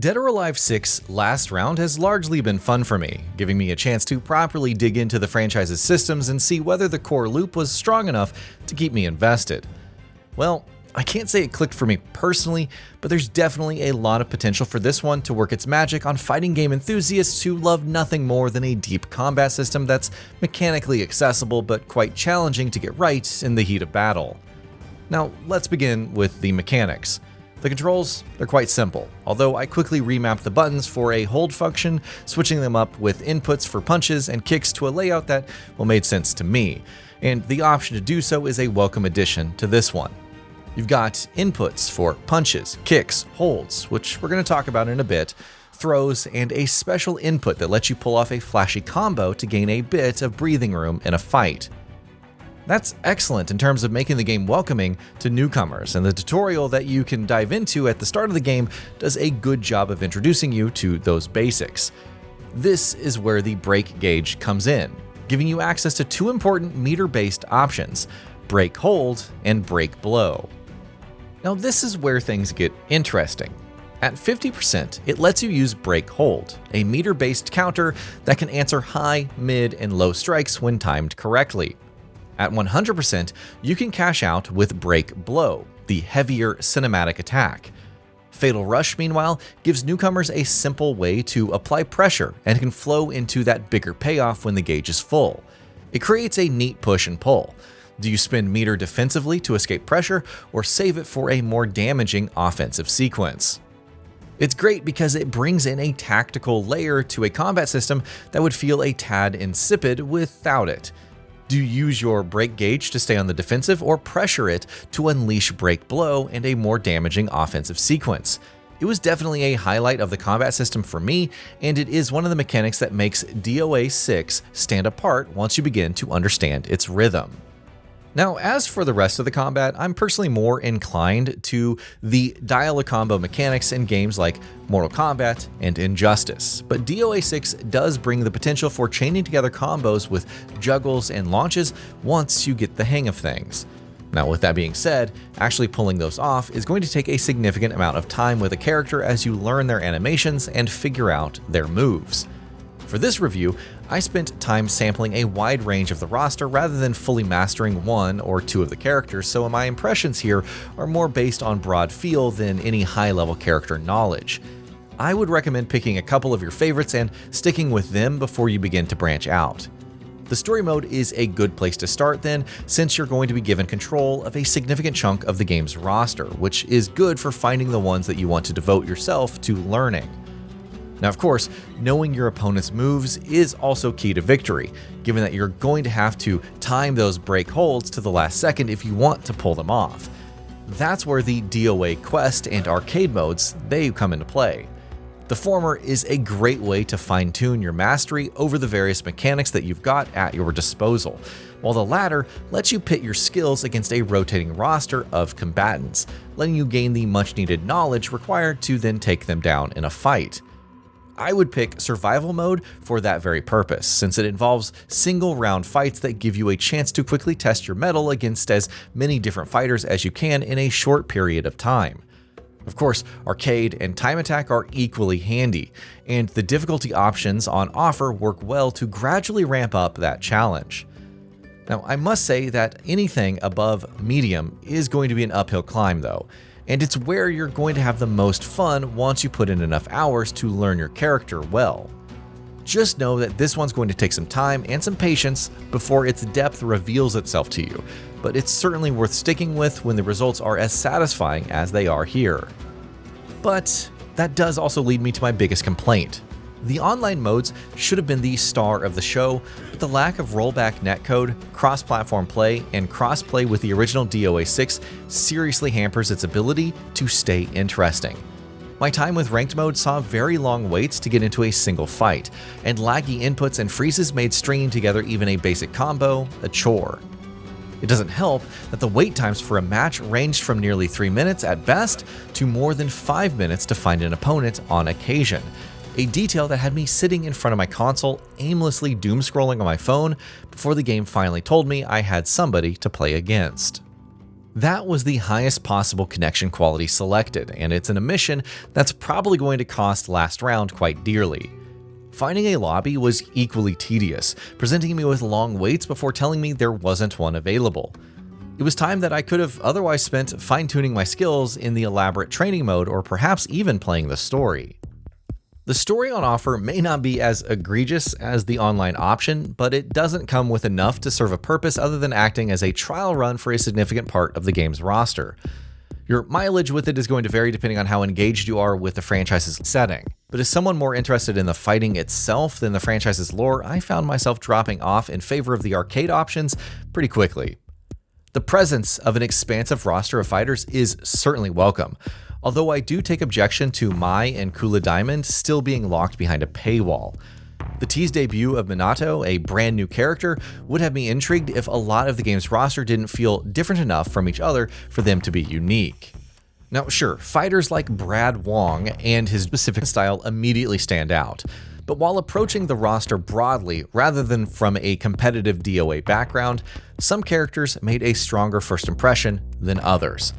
Dead or Alive 6 last round has largely been fun for me, giving me a chance to properly dig into the franchise's systems and see whether the core loop was strong enough to keep me invested. Well, I can't say it clicked for me personally, but there's definitely a lot of potential for this one to work its magic on fighting game enthusiasts who love nothing more than a deep combat system that's mechanically accessible but quite challenging to get right in the heat of battle. Now, let's begin with the mechanics. The controls, they're quite simple, although I quickly remapped the buttons for a hold function, switching them up with inputs for punches and kicks to a layout that, well, made sense to me, and the option to do so is a welcome addition to this one. You've got inputs for punches, kicks, holds, which we're going to talk about in a bit, throws, and a special input that lets you pull off a flashy combo to gain a bit of breathing room in a fight. That's excellent in terms of making the game welcoming to newcomers, and the tutorial that you can dive into at the start of the game does a good job of introducing you to those basics. This is where the break gauge comes in, giving you access to two important meter-based options, break hold and break blow. Now this is where things get interesting. At 50%, it lets you use break hold, a meter-based counter that can answer high, mid, and low strikes when timed correctly. At 100%, you can cash out with Break Blow, the heavier cinematic attack. Fatal Rush, meanwhile, gives newcomers a simple way to apply pressure and can flow into that bigger payoff when the gauge is full. It creates a neat push and pull. Do you spend meter defensively to escape pressure, or save it for a more damaging offensive sequence? It's great because it brings in a tactical layer to a combat system that would feel a tad insipid without it. Do you use your break gauge to stay on the defensive, or pressure it to unleash break blow and a more damaging offensive sequence? It was definitely a highlight of the combat system for me, and it is one of the mechanics that makes DOA 6 stand apart once you begin to understand its rhythm. Now, as for the rest of the combat, I'm personally more inclined to the dial-a-combo mechanics in games like Mortal Kombat and Injustice, but DOA 6 does bring the potential for chaining together combos with juggles and launches once you get the hang of things. Now, with that being said, actually pulling those off is going to take a significant amount of time with a character as you learn their animations and figure out their moves. For this review, I spent time sampling a wide range of the roster rather than fully mastering one or two of the characters, so my impressions here are more based on broad feel than any high-level character knowledge. I would recommend picking a couple of your favorites and sticking with them before you begin to branch out. The story mode is a good place to start then, since you're going to be given control of a significant chunk of the game's roster, which is good for finding the ones that you want to devote yourself to learning. Now, of course, knowing your opponent's moves is also key to victory, given that you're going to have to time those break holds to the last second if you want to pull them off. That's where the DOA Quest and arcade modes, they come into play. The former is a great way to fine-tune your mastery over the various mechanics that you've got at your disposal, while the latter lets you pit your skills against a rotating roster of combatants, letting you gain the much-needed knowledge required to then take them down in a fight. I would pick survival mode for that very purpose, since it involves single round fights that give you a chance to quickly test your mettle against as many different fighters as you can in a short period of time. Of course, arcade and time attack are equally handy, and the difficulty options on offer work well to gradually ramp up that challenge. Now, I must say that anything above medium is going to be an uphill climb though, and it's where you're going to have the most fun once you put in enough hours to learn your character well. Just know that this one's going to take some time and some patience before its depth reveals itself to you, but it's certainly worth sticking with when the results are as satisfying as they are here. But that does also lead me to my biggest complaint. The online modes should have been the star of the show, but the lack of rollback netcode, cross-platform play, and cross-play with the original DOA 6 seriously hampers its ability to stay interesting. My time with ranked mode saw very long waits to get into a single fight, and laggy inputs and freezes made stringing together even a basic combo a chore. It doesn't help that the wait times for a match ranged from nearly 3 minutes at best to more than 5 minutes to find an opponent on occasion, a detail that had me sitting in front of my console aimlessly doom-scrolling on my phone before the game finally told me I had somebody to play against. That was the highest possible connection quality selected, and it's in a mission that's probably going to cost last round quite dearly. Finding a lobby was equally tedious, presenting me with long waits before telling me there wasn't one available. It was time that I could have otherwise spent fine-tuning my skills in the elaborate training mode or perhaps even playing the story. The story on offer may not be as egregious as the online option, but it doesn't come with enough to serve a purpose other than acting as a trial run for a significant part of the game's roster. Your mileage with it is going to vary depending on how engaged you are with the franchise's setting. But as someone more interested in the fighting itself than the franchise's lore, I found myself dropping off in favor of the arcade options pretty quickly. The presence of an expansive roster of fighters is certainly welcome, although I do take objection to Mai and Kula Diamond still being locked behind a paywall. The teased debut of Minato, a brand new character, would have me intrigued if a lot of the game's roster didn't feel different enough from each other for them to be unique. Now sure, fighters like Brad Wong and his specific style immediately stand out, but while approaching the roster broadly rather than from a competitive DOA background, some characters made a stronger first impression than others.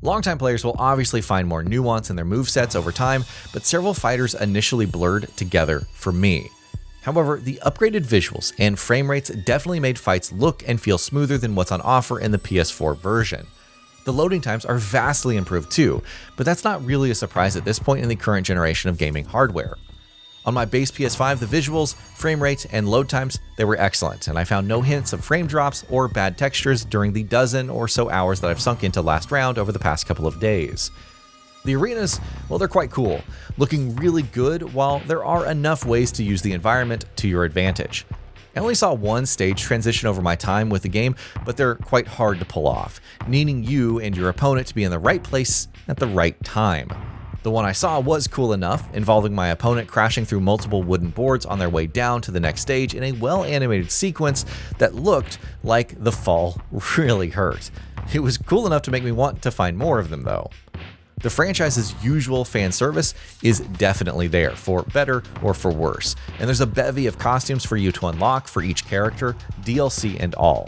Longtime players will obviously find more nuance in their movesets over time, but several fighters initially blurred together for me. However, the upgraded visuals and frame rates definitely made fights look and feel smoother than what's on offer in the PS4 version. The loading times are vastly improved too, but that's not really a surprise at this point in the current generation of gaming hardware. On my base PS5, the visuals, frame rates, and load times, they were excellent, and I found no hints of frame drops or bad textures during the dozen or so hours that I've sunk into last round over the past couple of days. The arenas, well, they're quite cool, looking really good while there are enough ways to use the environment to your advantage. I only saw one stage transition over my time with the game, but they're quite hard to pull off, needing you and your opponent to be in the right place at the right time. The one I saw was cool enough, involving my opponent crashing through multiple wooden boards on their way down to the next stage in a well-animated sequence that looked like the fall really hurt. It was cool enough to make me want to find more of them though. The franchise's usual fan service is definitely there, for better or for worse, and there's a bevy of costumes for you to unlock for each character, DLC and all.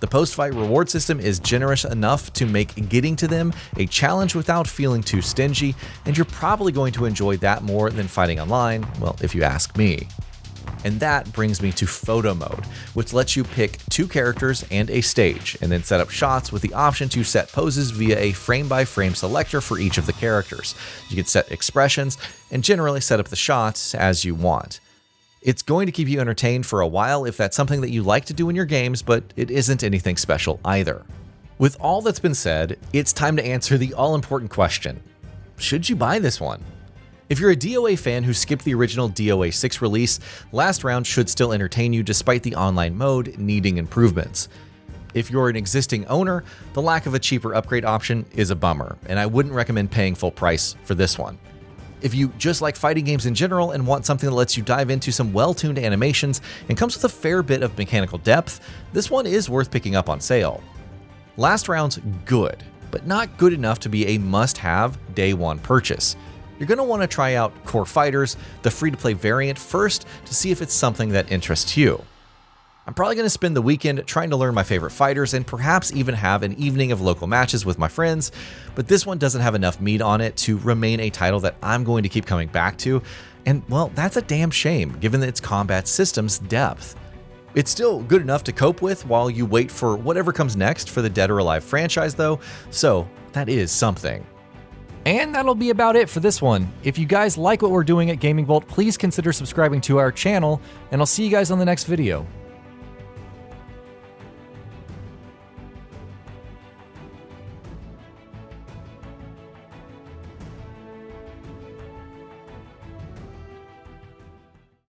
The post-fight reward system is generous enough to make getting to them a challenge without feeling too stingy, and you're probably going to enjoy that more than fighting online, well, if you ask me. And that brings me to photo mode, which lets you pick two characters and a stage, and then set up shots with the option to set poses via a frame-by-frame selector for each of the characters. You can set expressions, and generally set up the shots as you want. It's going to keep you entertained for a while if that's something that you like to do in your games, but it isn't anything special either. With all that's been said, it's time to answer the all-important question: should you buy this one? If you're a DOA fan who skipped the original DOA 6 release, Last Round should still entertain you despite the online mode needing improvements. If you're an existing owner, the lack of a cheaper upgrade option is a bummer, and I wouldn't recommend paying full price for this one. If you just like fighting games in general and want something that lets you dive into some well-tuned animations and comes with a fair bit of mechanical depth, this one is worth picking up on sale. Last Round's good, but not good enough to be a must-have day one purchase. You're going to want to try out Core Fighters, the free-to-play variant, first to see if it's something that interests you. I'm probably going to spend the weekend trying to learn my favorite fighters and perhaps even have an evening of local matches with my friends, but this one doesn't have enough meat on it to remain a title that I'm going to keep coming back to, and well, that's a damn shame given its combat system's depth. It's still good enough to cope with while you wait for whatever comes next for the Dead or Alive franchise though, so that is something. And that'll be about it for this one. If you guys like what we're doing at GamingBolt, please consider subscribing to our channel, and I'll see you guys on the next video.